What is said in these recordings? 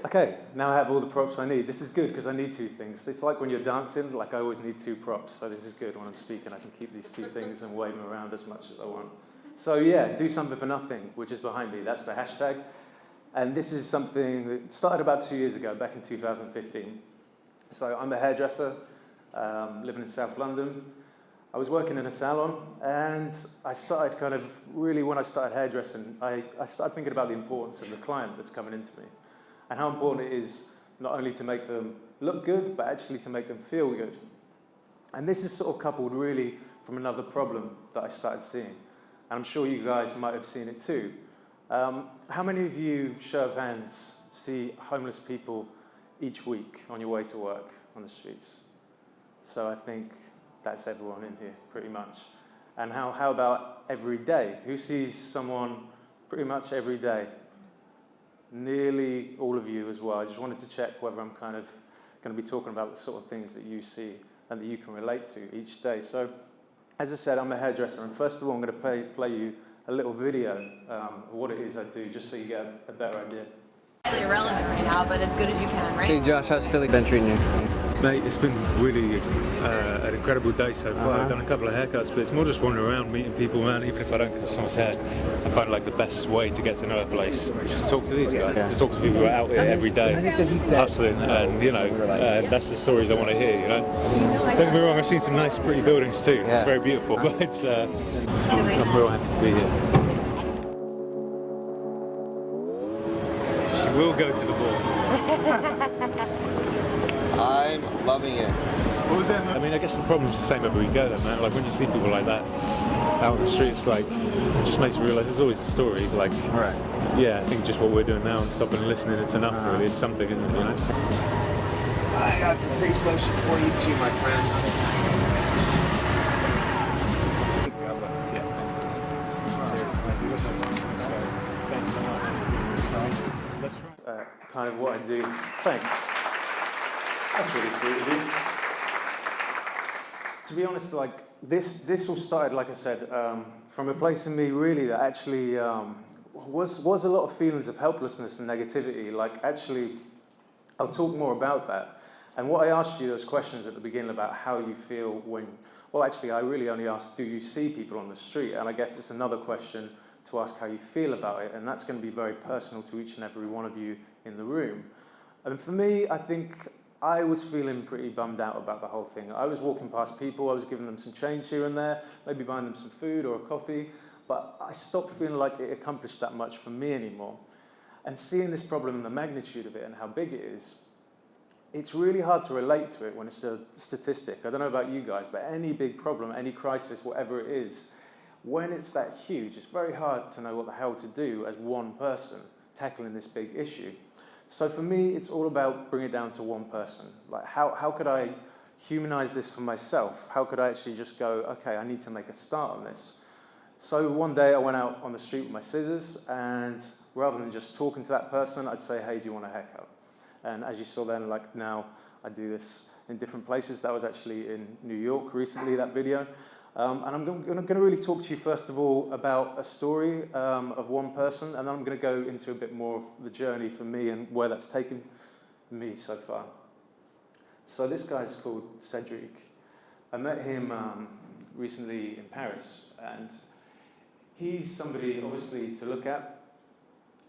Okay, now I have all the props I need. This is good because I need two things. It's like when you're dancing, like I always need two props. So this is good when I'm speaking. I can keep these two things and wave them around as much as I want. So yeah, do something for nothing, which is behind me. That's the hashtag. And this is something that started about 2 years ago, back in 2015. So I'm a hairdresser, living in South London. I was working in a salon, and I started kind of really, when I started hairdressing, I started thinking about the importance of the client that's coming into me, and how important it is not only to make them look good, but actually to make them feel good. And this is sort of coupled really from another problem that I started seeing. And I'm sure you guys might have seen it too. How many of you, show of hands, see homeless people each week on your way to work on the streets? So I think that's everyone in here, pretty much. And how about every day? Who sees someone pretty much every day? Nearly all of you as well. I just wanted to check whether I'm kind of going to be talking about the sort of things that you see and that you can relate to each day. So, as I said, I'm a hairdresser, and first of all, I'm going to play you a little video of what it is I do, just so you get a better idea. Highly irrelevant right now, but as good as you can, right? Hey Josh, how's Philly been treating you? Mate, it's been really an incredible day so far. I've done a couple of haircuts, but it's more just wandering around, meeting people, man. Even if I don't cut someone's hair, I find like the best way to get to know a place is to talk to these guys, to talk to people who are out here every day, hustling, and you know, that's the stories I want to hear. You know, don't get me wrong, I've seen some nice, pretty buildings too. It's very beautiful, but it's I'm real happy to be here. She will go to the ball. I'm loving it. What was that, man? I mean, I guess the problem's the same everywhere we go, though, man. Like when you see people like that out on the streets, like it just makes you realise there's always a story. Like, Right. Yeah, I think just what we're doing now and stopping and listening, it's enough. Really, it's something, isn't it? You know? I got some face lotion for you too, my friend. Thanks so much. Let's try. Kind of what I do. Thanks. That's really sweet of you. To be honest, like this all started, like I said, from a place in me really that actually was a lot of feelings of helplessness and negativity. Like actually, I'll talk more about that. And what I asked you those questions at the beginning about how you feel when, well actually I really only asked, do you see people on the street? And I guess it's another question to ask how you feel about it, and that's going to be very personal to each and every one of you in the room. And for me, I think I was feeling pretty bummed out about the whole thing. I was walking past people, I was giving them some change here and there, maybe buying them some food or a coffee, but I stopped feeling like it accomplished that much for me anymore. And seeing this problem and the magnitude of it and how big it is, it's really hard to relate to it when it's a statistic. I don't know about you guys, but any big problem, any crisis, whatever it is, when it's that huge, it's very hard to know what the hell to do as one person tackling this big issue. So for me, it's all about bringing it down to one person. Like how could I humanize this for myself? How could I actually just go, okay, I need to make a start on this? So one day I went out on the street with my scissors, and rather than just talking to that person, I'd say, hey, do you want a haircut? And as you saw then, like now I do this in different places. That was actually in New York recently, that video. And I'm going to really talk to you first of all about a story of one person, and then I'm going to go into a bit more of the journey for me and where that's taken me so far. So this guy's called Cedric. I met him recently in Paris, and he's somebody obviously to look at.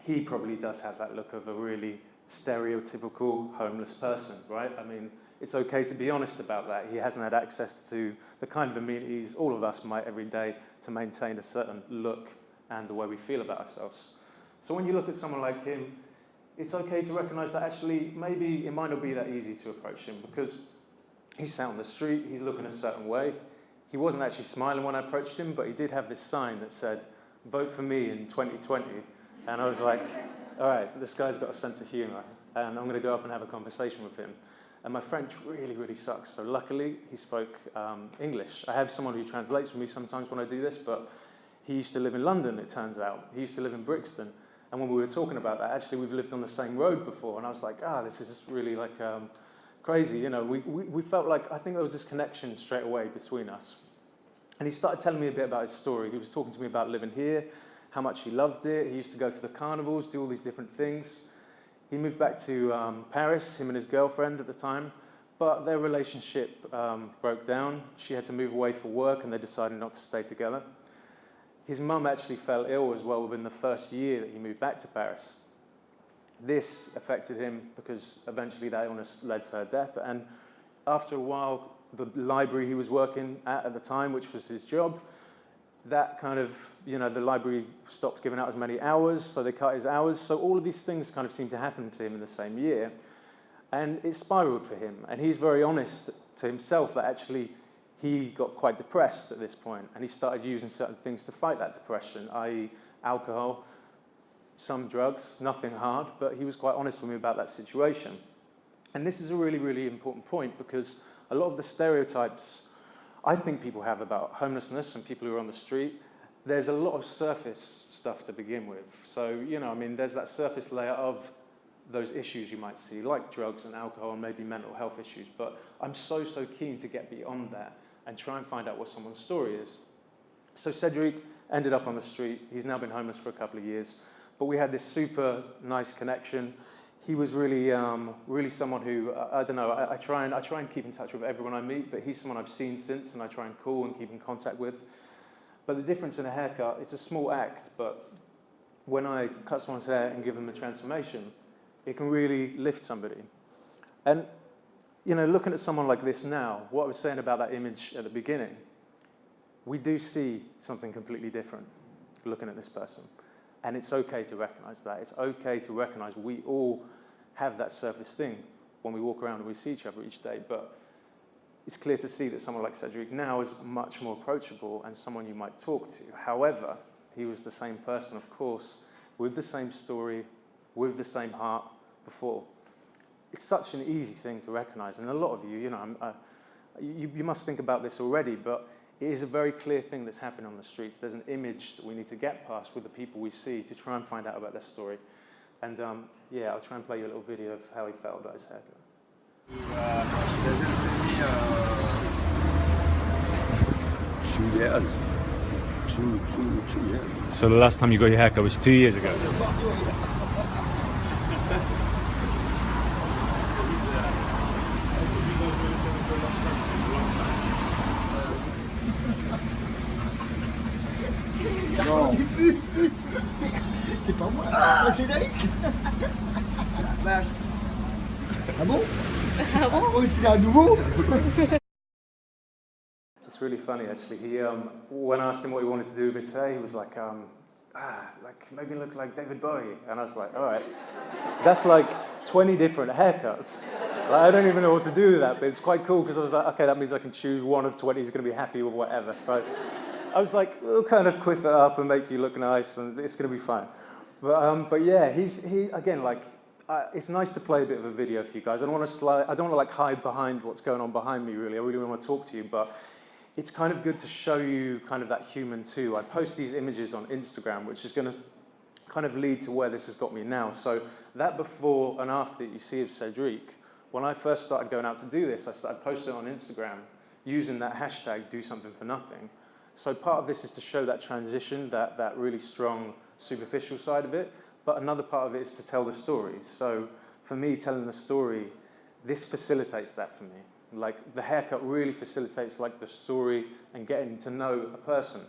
He probably does have that look of a really stereotypical homeless person, right? I mean, it's okay to be honest about that. He hasn't had access to the kind of amenities all of us might every day to maintain a certain look and the way we feel about ourselves. So when you look at someone like him, it's okay to recognize that actually maybe it might not be that easy to approach him because he's sat on the street, he's looking a certain way. He wasn't actually smiling when I approached him, but he did have this sign that said, "Vote for me in 2020. And I was like, all right, this guy's got a sense of humor, and I'm going to go up and have a conversation with him. And my French really, really sucks. So luckily, he spoke English. I have someone who translates for me sometimes when I do this, but he used to live in London, it turns out. He used to live in Brixton. And when we were talking about that, actually, we've lived on the same road before. And I was like, this is just really like crazy. You know, we felt like, I think there was this connection straight away between us. And he started telling me a bit about his story. He was talking to me about living here, how much he loved it. He used to go to the carnivals, do all these different things. He moved back to Paris, him and his girlfriend at the time, but their relationship broke down. She had to move away for work and they decided not to stay together. His mum actually fell ill as well within the first year that he moved back to Paris. This affected him because eventually that illness led to her death, and after a while, the library he was working at the time, which was his job, that kind of, the library stopped giving out as many hours, so they cut his hours. So all of these things kind of seemed to happen to him in the same year. And it spiraled for him. And he's very honest to himself that actually he got quite depressed at this point, and he started using certain things to fight that depression, i.e. alcohol, some drugs, nothing hard, but he was quite honest with me about that situation. And this is a really, really important point because a lot of the stereotypes I think people have about homelessness and people who are on the street, there's a lot of surface stuff to begin with. So, there's that surface layer of those issues you might see, like drugs and alcohol and maybe mental health issues. But I'm so keen to get beyond that and try and find out what someone's story is. So Cedric ended up on the street. He's now been homeless for a couple of years. But we had this super nice connection. He was really, really someone who, I don't know, I try and keep in touch with everyone I meet, but he's someone I've seen since and I try and call and keep in contact with. But the difference in a haircut, it's a small act, but when I cut someone's hair and give them a transformation, it can really lift somebody. And, looking at someone like this now, what I was saying about that image at the beginning, we do see something completely different looking at this person. And it's okay to recognize that. It's okay to recognize we all have that surface thing when we walk around and we see each other each day. But it's clear to see that someone like Cedric now is much more approachable and someone you might talk to. However, he was the same person, of course, with the same story, with the same heart before. It's such an easy thing to recognize. And a lot of you, you must think about this already, but it is a very clear thing that's happening on the streets. There's an image that we need to get past with the people we see to try and find out about their story. And I'll try and play you a little video of how he felt about his haircut. Two years. So the last time you got your haircut was 2 years ago? Non. C'est pas moi, c'est Cédric. Vache. Ah bon? Ah bon? Oh, tu es à nouveau? It's really funny, actually. He, when I asked him what he wanted to do with his hair, he was like make me look like David Bowie. And I was like, all right. That's like 20 different haircuts. I don't even know what to do with that, but it's quite cool because I was like, okay, that means I can choose one of 20 who's going to be happy with whatever. So I was like, we'll kind of quiff it up and make you look nice, and it's going to be fine. But yeah, he again, it's nice to play a bit of a video for you guys. I don't want to hide behind what's going on behind me, really. I really want to talk to you, but it's kind of good to show you kind of that human too. I post these images on Instagram, which is going to kind of lead to where this has got me now. So that before and after that you see of Cedric, when I first started going out to do this, I started posting on Instagram using that hashtag, do something for nothing. So part of this is to show that transition, that really strong superficial side of it, but another part of it is to tell the stories. So for me, telling the story, this facilitates that for me. Like the haircut really facilitates like the story and getting to know a person.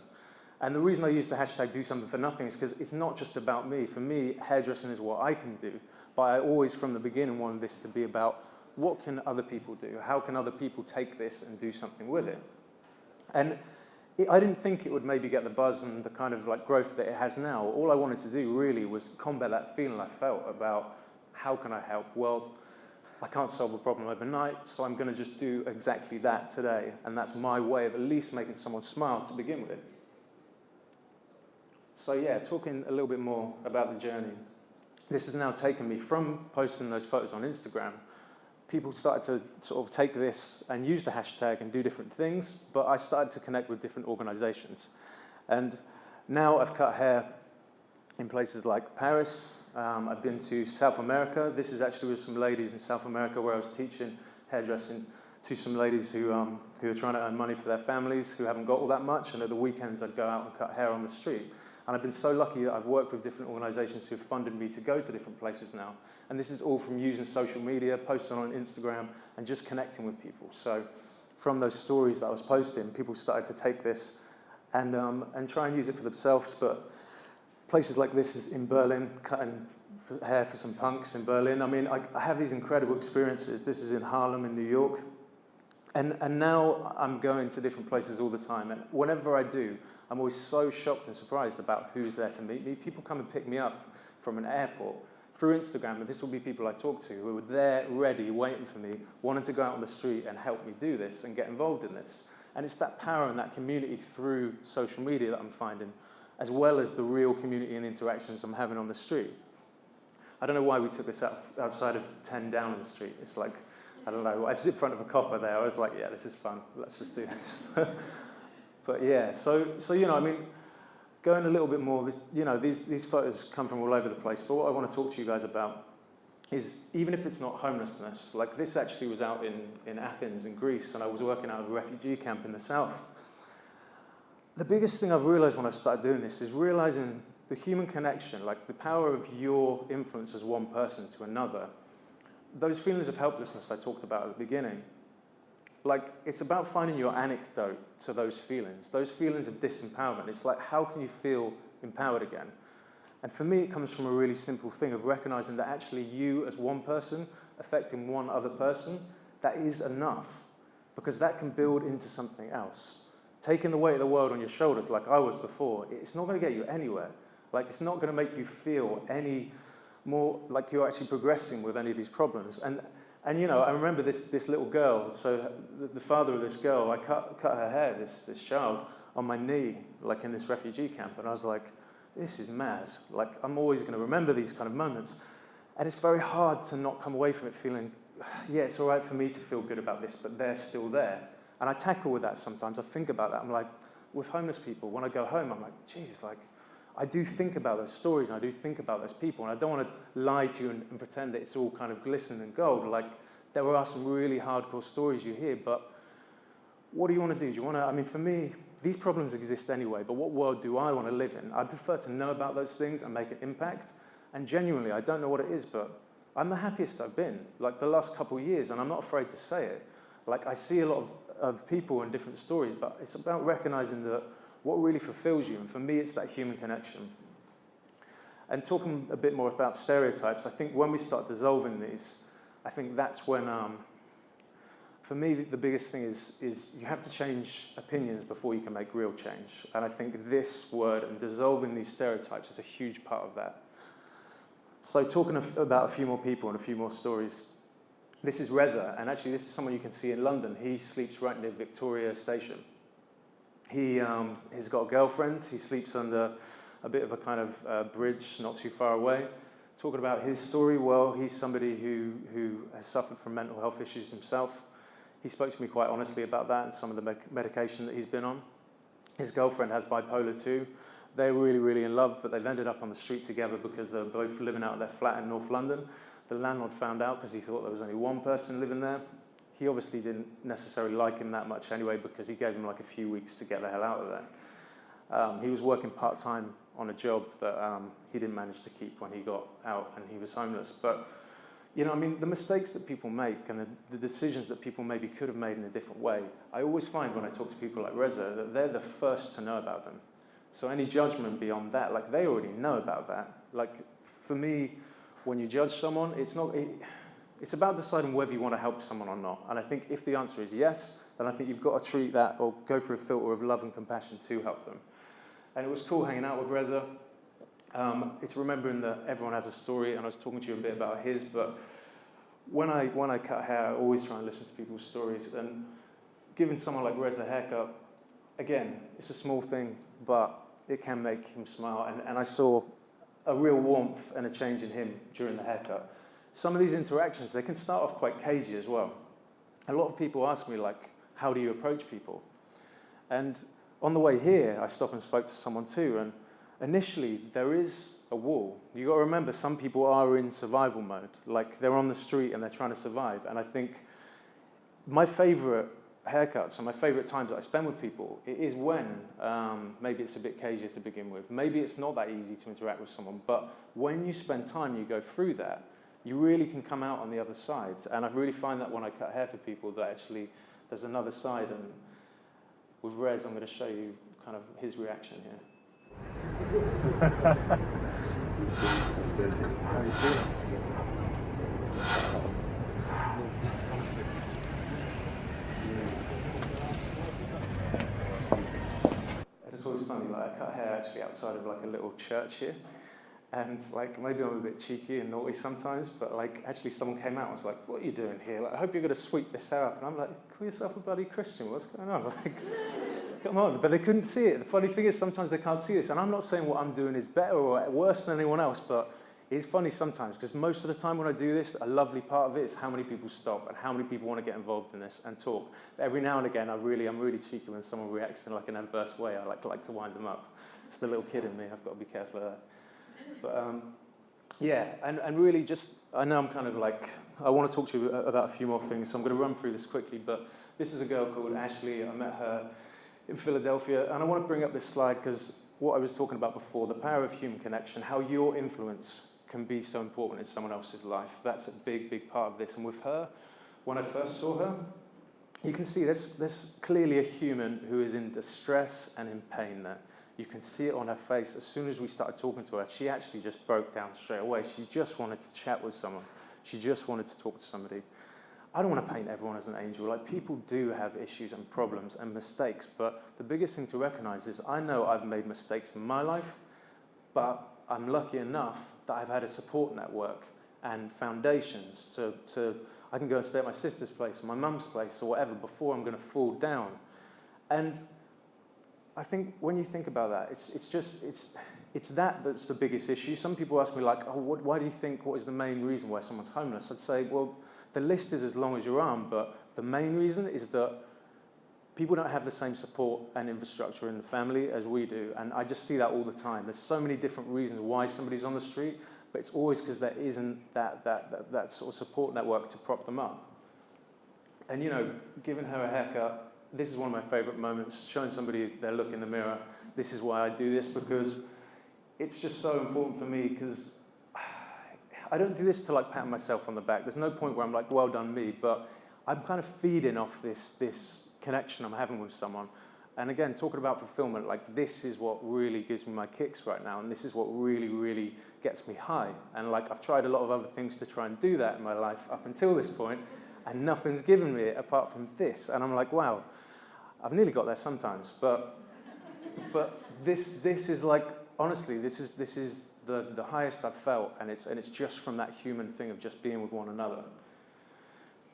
And the reason I use the hashtag do something for nothing is because it's not just about me. For me, hairdressing is what I can do, but I always from the beginning wanted this to be about what can other people do? How can other people take this and do something with it? And I didn't think it would maybe get the buzz and the kind of like growth that it has now. All I wanted to do really was combat that feeling I felt about how can I help? Well, I can't solve a problem overnight, so I'm going to just do exactly that today. And that's my way of at least making someone smile to begin with. So yeah, talking a little bit more about the journey. This has now taken me from posting those photos on Instagram. People started to sort of take this and use the hashtag and do different things, but I started to connect with different organizations. And now I've cut hair in places like Paris. I've been to South America. This is actually with some ladies in South America where I was teaching hairdressing to some ladies who are trying to earn money for their families, who haven't got all that much, and at the weekends I'd go out and cut hair on the street. And I've been so lucky that I've worked with different organisations who've funded me to go to different places now. And this is all from using social media, posting on Instagram, and just connecting with people. So from those stories that I was posting, people started to take this and try and use it for themselves. But places like this is in Berlin, cutting hair for some punks in Berlin. I mean, I have these incredible experiences. This is in Harlem in New York. And now I'm going to different places all the time. And whenever I do, I'm always so shocked and surprised about who's there to meet me. People come and pick me up from an airport through Instagram, and this will be people I talk to who are there, ready, waiting for me, wanting to go out on the street and help me do this and get involved in this. And it's that power and that community through social media that I'm finding, as well as the real community and interactions I'm having on the street. I don't know why we took this outside of 10 Downing Street. It's like, I don't know, I was in front of a copper there. I was like, yeah, this is fun. Let's just do this. But yeah, so you know, I mean, going a little bit more, these photos come from all over the place, but what I want to talk to you guys about is, even if it's not homelessness, like this actually was out in Athens in Greece, and I was working out of a refugee camp in the south. The biggest thing I've realized when I started doing this is realizing the human connection, like the power of your influence as one person to another. Those feelings of helplessness I talked about at the beginning, like, it's about finding your antidote to those feelings of disempowerment. It's like, how can you feel empowered again? And for me, it comes from a really simple thing of recognizing that actually you as one person affecting one other person, that is enough, because that can build into something else. Taking the weight of the world on your shoulders like I was before, it's not going to get you anywhere. Like, it's not going to make you feel any more like you're actually progressing with any of these problems. And you know, I remember this little girl, so the father of this girl, I cut her hair, this child, on my knee, like in this refugee camp, and I was like, this is mad. Like, I'm always going to remember these kind of moments. And it's very hard to not come away from it feeling, yeah, it's all right for me to feel good about this, but they're still there. And I tackle with that sometimes. I think about that. I'm like, with homeless people, when I go home, I'm like, Jesus, like, I do think about those stories, and I do think about those people, and I don't want to lie to you and pretend that it's all kind of glisten and gold. Like, there are some really hardcore stories you hear, but what do you want to do? Do you want to, I mean, for me, these problems exist anyway, but what world do I want to live in? I prefer to know about those things and make an impact, and genuinely, I don't know what it is, but I'm the happiest I've been, like the last couple of years, and I'm not afraid to say it. Like, I see a lot of people and different stories, but it's about recognizing that what really fulfills you, and for me, it's that human connection. And talking a bit more about stereotypes, I think when we start dissolving these, I think that's when, for me, the biggest thing is you have to change opinions before you can make real change. And I think this word and dissolving these stereotypes is a huge part of that. So talking about a few more people and a few more stories. This is Reza, and actually this is someone you can see in London. He sleeps right near Victoria Station. He's got a girlfriend. He sleeps under a bit of a kind of bridge not too far away. Talking about his story, well, he's somebody who has suffered from mental health issues himself. He spoke to me quite honestly about that and some of the medication that he's been on. His girlfriend has bipolar too. They're really, really in love, but they've ended up on the street together because they're both living out of their flat in North London. The landlord found out because he thought there was only one person living there. He obviously didn't necessarily like him that much anyway, because he gave him like a few weeks to get the hell out of there. He was working part-time on a job that he didn't manage to keep when he got out and he was homeless. But, you know, I mean, the mistakes that people make and the decisions that people maybe could have made in a different way, I always find when I talk to people like Reza that they're the first to know about them. So any judgment beyond that, like, they already know about that. Like, for me, when you judge someone, it's about deciding whether you want to help someone or not. And I think if the answer is yes, then I think you've got to treat that or go through a filter of love and compassion to help them. And it was cool hanging out with Reza. It's remembering that everyone has a story, and I was talking to you a bit about his, but when I cut hair, I always try and listen to people's stories, and giving someone like Reza a haircut, again, it's a small thing, but it can make him smile, and I saw a real warmth and a change in him during the haircut. Some of these interactions, they can start off quite cagey as well. A lot of people ask me, like, how do you approach people? And on the way here, I stopped and spoke to someone too, and initially, there is a wall. You've got to remember, some people are in survival mode. Like, they're on the street and they're trying to survive. And I think my favorite haircuts and my favourite times that I spend with people, it is when maybe it's a bit cagier to begin with. Maybe it's not that easy to interact with someone, but when you spend time, you go through that, you really can come out on the other side. And I really find that when I cut hair for people, that actually there's another side. And with Rez, I'm going to show you kind of his reaction here. How are you feeling? It's always funny, like I cut hair actually outside of like a little church here, and like maybe I'm a bit cheeky and naughty sometimes, but like actually someone came out and was like, "What are you doing here? Like, I hope you're going to sweep this hair up." And I'm like, "Call yourself a bloody Christian, what's going on?" Like, come on. But they couldn't see it. The funny thing is sometimes they can't see this, and I'm not saying what I'm doing is better or worse than anyone else, but it's funny sometimes, because most of the time when I do this, a lovely part of it is how many people stop and how many people want to get involved in this and talk. But every now and again, I'm really cheeky when someone reacts in like an adverse way. I like to wind them up. It's the little kid in me. I've got to be careful of that. But yeah, and really just, I know I'm kind of like, I want to talk to you about a few more things, so I'm going to run through this quickly. But this is a girl called Ashley. I met her in Philadelphia, and I want to bring up this slide because what I was talking about before, the power of human connection, how your influence can be so important in someone else's life. That's a big part of this. And with her, when I first saw her, you can see there's clearly a human who is in distress and in pain there. You can see it on her face. As soon as we started talking to her, she actually just broke down straight away. She just wanted to chat with someone. She just wanted to talk to somebody. I don't want to paint everyone as an angel. Like, people do have issues and problems and mistakes, but the biggest thing to recognize is I know I've made mistakes in my life, but I'm lucky enough that I've had a support network and foundations to I can go and stay at my sister's place or my mum's place or whatever before I'm going to fall down. And I think when you think about that, it's that's the biggest issue. Some people ask me like, oh, why do you think, what is the main reason why someone's homeless? I'd say, well, the list is as long as your arm, but the main reason is that people don't have the same support and infrastructure in the family as we do, and I just see that all the time. There's so many different reasons why somebody's on the street, but it's always because there isn't that sort of support network to prop them up. And you know, giving her a haircut, this is one of my favourite moments, showing somebody their look in the mirror. This is why I do this, because it's just so important for me, because I don't do this to like pat myself on the back. There's no point where I'm like, well done me, but I'm kind of feeding off this connection I'm having with someone. And again, talking about fulfillment, like this is what really gives me my kicks right now, and this is what really gets me high. And like I've tried a lot of other things to try and do that in my life up until this point, and nothing's given me it apart from this. And I'm like, wow, I've nearly got there sometimes, but this is like, honestly, this is the highest I've felt, and it's just from that human thing of just being with one another.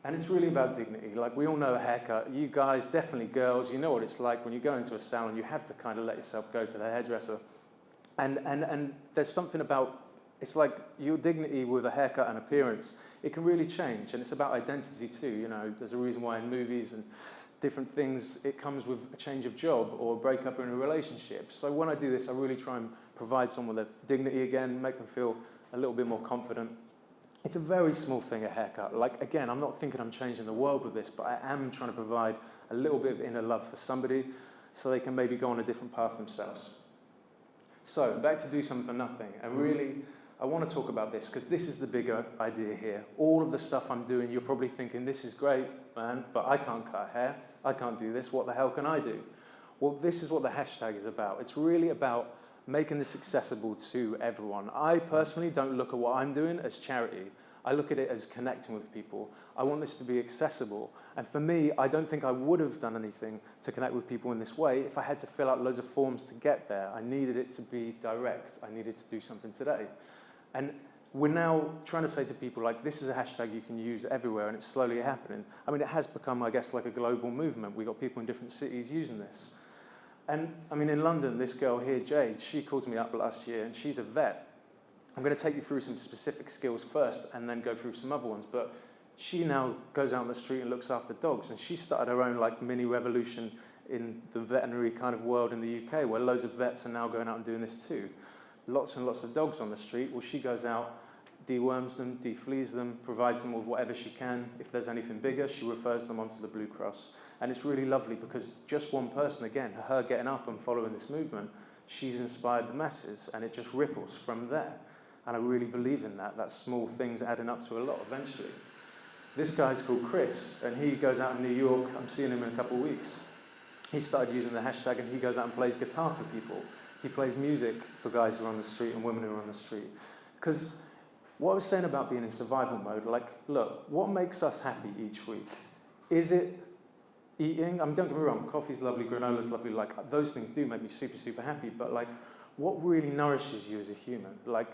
And it's really about dignity. Like, we all know a haircut. You guys, definitely girls, you know what it's like when you go into a salon, you have to kind of let yourself go to the hairdresser. And there's something about, it's like your dignity with a haircut and appearance, it can really change. And it's about identity too. You know, there's a reason why in movies and different things, it comes with a change of job or a breakup in a relationship. So when I do this, I really try and provide someone with their dignity again, make them feel a little bit more confident. It's a very small thing, a haircut. Like, again, I'm not thinking I'm changing the world with this, but I am trying to provide a little bit of inner love for somebody so they can maybe go on a different path themselves. So, back to do something for nothing. And really, I want to talk about this because this is the bigger idea here. All of the stuff I'm doing, you're probably thinking, this is great, man, but I can't cut hair. I can't do this. What the hell can I do? Well, this is what the hashtag is about. It's really about making this accessible to everyone. I personally don't look at what I'm doing as charity. I look at it as connecting with people. I want this to be accessible. And for me, I don't think I would have done anything to connect with people in this way if I had to fill out loads of forms to get there. I needed it to be direct. I needed to do something today. And we're now trying to say to people, like, this is a hashtag you can use everywhere, and it's slowly happening. I mean, it has become, I guess, like a global movement. We've got people in different cities using this. And, I mean, in London, this girl here, Jade, she called me up last year, and she's a vet. I'm going to take you through some specific skills first, and then go through some other ones. But she now goes out on the street and looks after dogs, and she started her own, like, mini revolution in the veterinary kind of world in the UK, where loads of vets are now going out and doing this too. Lots and lots of dogs on the street. Well, she goes out, deworms them, defleas them, provides them with whatever she can. If there's anything bigger, she refers them onto the Blue Cross. And it's really lovely because just one person, again, her getting up and following this movement, she's inspired the masses, and it just ripples from there. And I really believe in that small things adding up to a lot eventually. This guy's called Chris, and he goes out in New York. I'm seeing him in a couple of weeks. He started using the hashtag, and he goes out and plays guitar for people. He plays music for guys who are on the street and women who are on the street. Because what I was saying about being in survival mode, like, look, what makes us happy each week? Is it eating? I mean, don't get me wrong, coffee's lovely, granola's lovely, like, those things do make me super, super happy, but, like, what really nourishes you as a human? Like,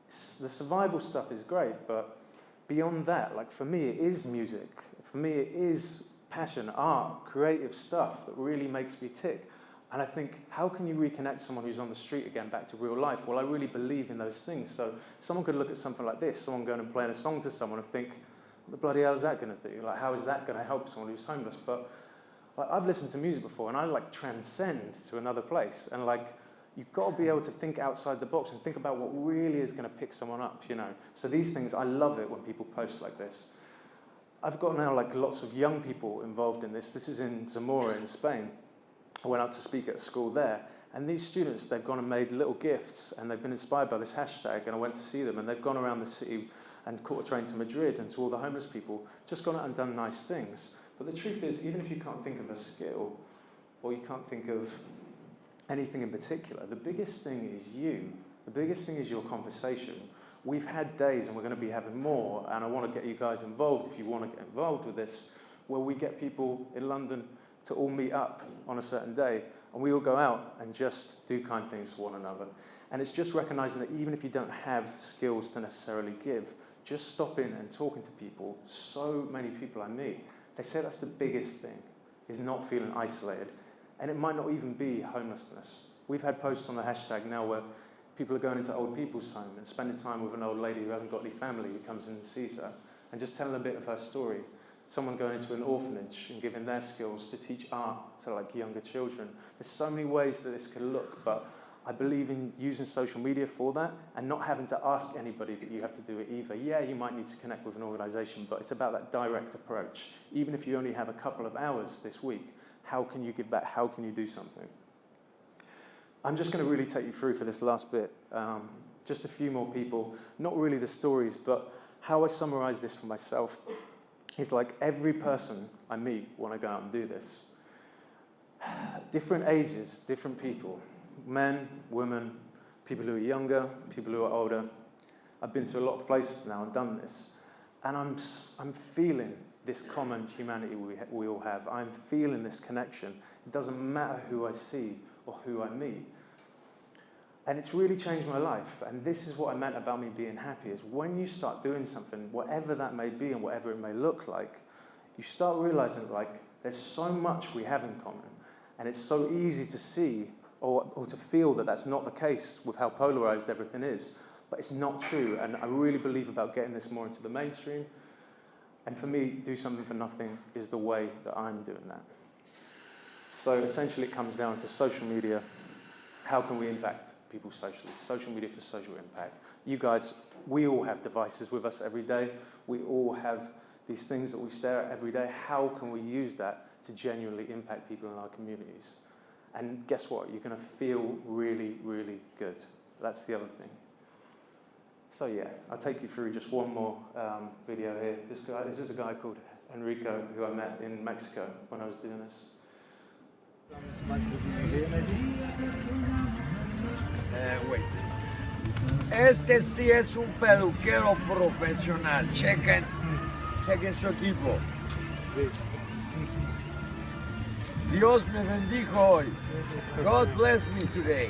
the survival stuff is great, but beyond that, like, for me, it is music. For me, it is passion, art, creative stuff that really makes me tick. And I think, how can you reconnect someone who's on the street again back to real life? Well, I really believe in those things. So someone could look at something like this, someone going and playing a song to someone and think, what the bloody hell is that going to do? Like, how is that going to help someone who's homeless? But like, I've listened to music before, and I like transcend to another place. And like, you've got to be able to think outside the box and think about what really is going to pick someone up, you know? So these things, I love it when people post like this. I've got now like lots of young people involved in this. This is in Zamora in Spain. I went out to speak at a school there, and these students, they've gone and made little gifts, and they've been inspired by this hashtag, and I went to see them, and they've gone around the city and caught a train to Madrid and to all the homeless people, just gone out and done nice things. But the truth is, even if you can't think of a skill, or you can't think of anything in particular, the biggest thing is you. The biggest thing is your conversation. We've had days, and we're going to be having more, and I want to get you guys involved if you want to get involved with this, where we get people in London to all meet up on a certain day, and we all go out and just do kind things for one another. And it's just recognizing that even if you don't have skills to necessarily give, just stopping and talking to people. So many people I meet, they say that's the biggest thing, is not feeling isolated. And it might not even be homelessness. We've had posts on the hashtag now where people are going into old people's home and spending time with an old lady who hasn't got any family, who comes in and sees her, and just telling a bit of her story. Someone going into an orphanage and giving their skills to teach art to like younger children. There's so many ways that this can look, but I believe in using social media for that and not having to ask anybody that you have to do it either. Yeah, you might need to connect with an organization, but it's about that direct approach. Even if you only have a couple of hours this week, how can you give back? How can you do something? I'm just going to really take you through for this last bit. Just a few more people, not really the stories, but how I summarize this for myself. It's like every person I meet when I go out and do this. Different ages, different people. Men, women, people who are younger, people who are older. I've been to a lot of places now and done this. And I'm feeling this common humanity we all have. I'm feeling this connection. It doesn't matter who I see or who I meet. And it's really changed my life. And this is what I meant about me being happy, is when you start doing something, whatever that may be and whatever it may look like, you start realizing like there's so much we have in common. And it's so easy to see or to feel that that's not the case with how polarized everything is. But it's not true. And I really believe about getting this more into the mainstream. And for me, do something for nothing is the way that I'm doing that. So essentially it comes down to social media. How can we impact people socially? Social media for social impact. You guys, we all have devices with us every day. We all have these things that we stare at every day. How can we use that to genuinely impact people in our communities? And guess what? You're going to feel really, really good. That's the other thing. So yeah, I'll take you through just one more video here. This is a guy called Enrico who I met in Mexico when I was doing this. Wait. Este sí es un peluquero profesional. Chequen su equipo. Sí. Dios me bendijo hoy. God bless me today.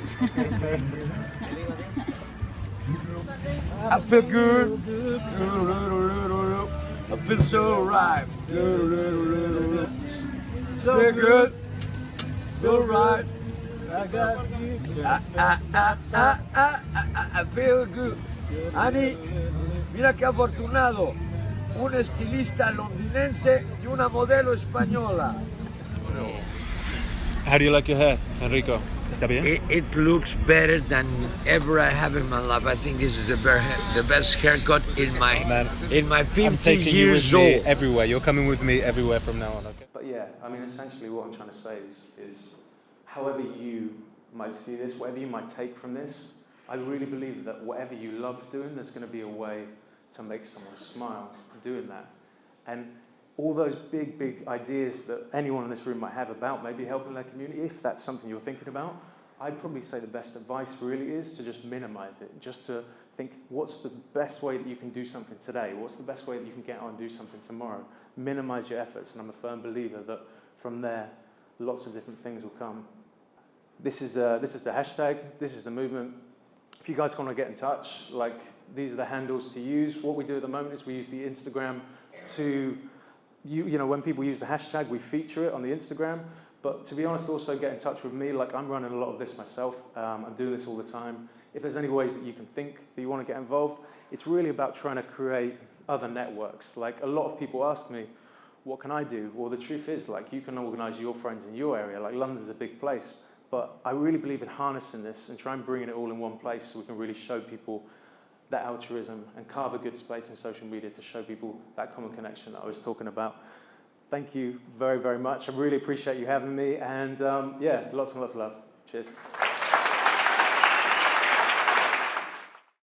I feel good. I feel so right. So good. So right. I got you. I feel good. Ani, mira qué afortunado. Un estilista londinense y una modelo española. How do you like your hair, Enrico? ¿Está bien? It looks better than ever I have in my life. I think this is the best haircut in my Man, 50 I'm taking you years with me old. everywhere. You're coming with me everywhere from now on, okay? But yeah, I mean, essentially what I'm trying to say is however you might see this, whatever you might take from this, I really believe that whatever you love doing, there's going to be a way to make someone smile doing that. And all those big ideas that anyone in this room might have about maybe helping their community, if that's something you're thinking about, I'd probably say the best advice really is to just minimize it, just to think, what's the best way that you can do something today? What's the best way that you can get on and do something tomorrow? Minimize your efforts, and I'm a firm believer that from there, lots of different things will come. This is the hashtag, this is the movement. If you guys want to get in touch, like, these are the handles to use. What we do at the moment is we use the Instagram to, you know, when people use the hashtag, we feature it on the Instagram. But to be honest, also get in touch with me. Like, I'm running a lot of this myself. I'm doing this all the time. If there's any ways that you can think that you want to get involved, it's really about trying to create other networks. Like, a lot of people ask me, what can I do? Well, the truth is, like, you can organize your friends in your area. Like, London's a big place. But I really believe in harnessing this and try and bringing it all in one place so we can really show people that altruism and carve a good space in social media to show people that common connection that I was talking about. Thank you very, very much. I really appreciate you having me. And yeah, lots and lots of love. Cheers.